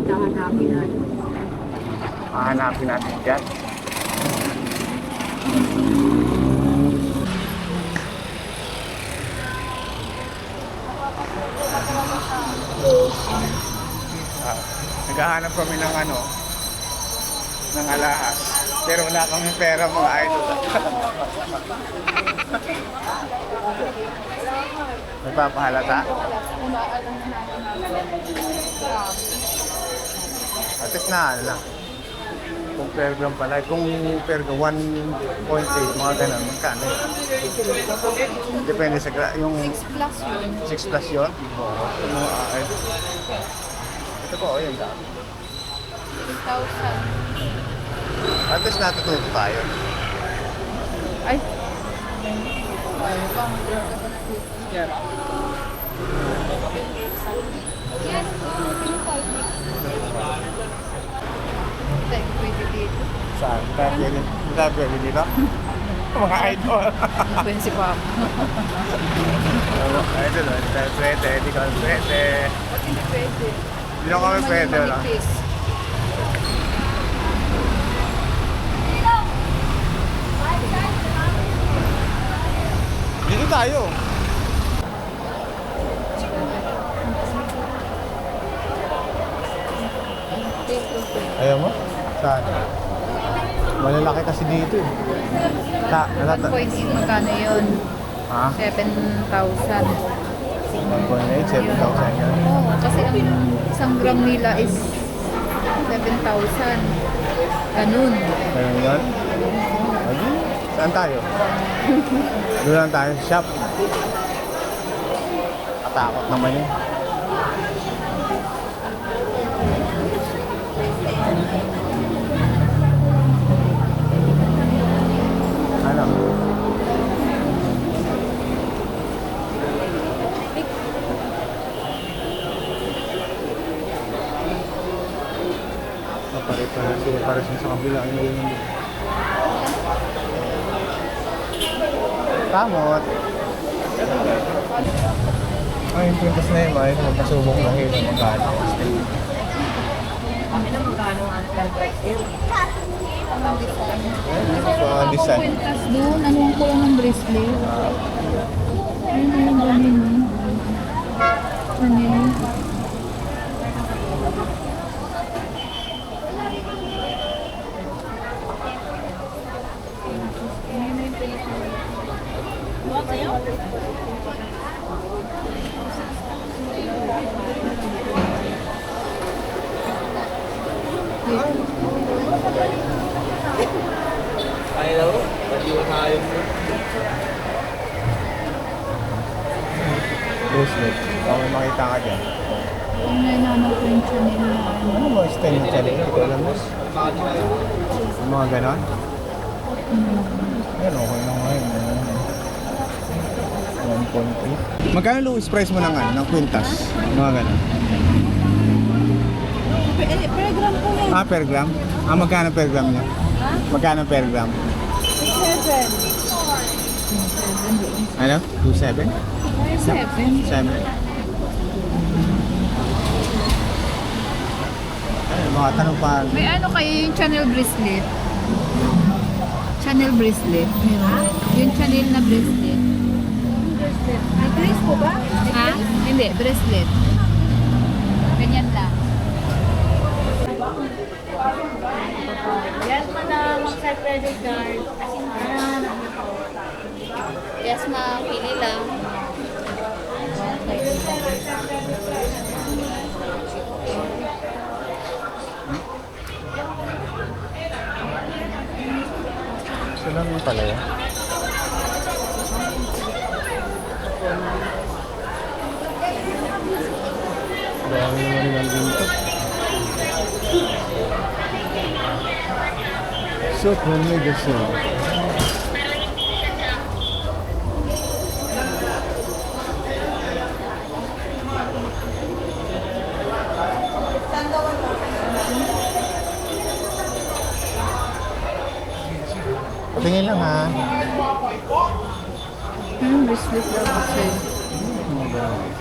Hanapin natin. Hahanapin natin dyan. Naghahanap kami ng ano, ng alahas. Pero wala kami pera mga idol. Nagpapahalata? At least na ano lang. Kung per gram pala, kung per gram 1.8, mga ganun, magkano yun? Depende sa yung 6 plus yun. 6 plus yun? Oo. Ito po, yun dami. 3,000. At least natututo tayo. Ay! Tayo pwede dito. Saan? Tayo pwede dito? Mga idol. Pwede si Papa. Idol, tayo pwede, hindi kami pwede. Ba't hindi pwede? Hindi lang kami pwede lang. Manipis. Dito tayo. Ayaw mo? Saan? Malalaki kasi dito eh. 1.8 magkano yun? Ha? 7,000. 1.8, 7,000 yan. Oo, kasi ang isang gram nila is 7,000. Ganun. Ganun yan? Adi? Saan tayo? Doon lang tayo sa shop. Katakot naman yun. Ano? Pare sa kabila. Kamot. Ay, yung pintas na yun, ay magkasubok lang yun. Magkano. So, design. Kwintas doon, anong kulang ng bracelet? Ayun na yung gamin mo. Chanel. Ayaw, pati yung hayop mo. Bracelet. Baka may makita ka dyan. Kung nainanap ko yung Chanel na ano. Ano mga style ng channel? Hindi ko alam mo. Yung mga ganon? Ayan, okay na ngayon. 1.8. Magkano lowest price mo ng ano? Ng kwintas? Mga ganon. Per gram po yan. Ah, per gram? Ah, magkano per gram niya? Ha? Magkano per gram? 7. Ano? 2.7? 7. 7? Ay, mga tanong pa. May ano kayo yung Chanel bracelet? Chanel bracelet? Meron? Yung Chanel na bracelet. Necklace po ba? Ha? Hindi, bracelet. Ganyan lang. Yes, madam. Sa credit card. Yes, ma'am. Pili lang. Sila naman pala yan. Dami naman lang dito. Super mega sale. Patingin lang ha. Bracelet lang kasi. Mga ganun.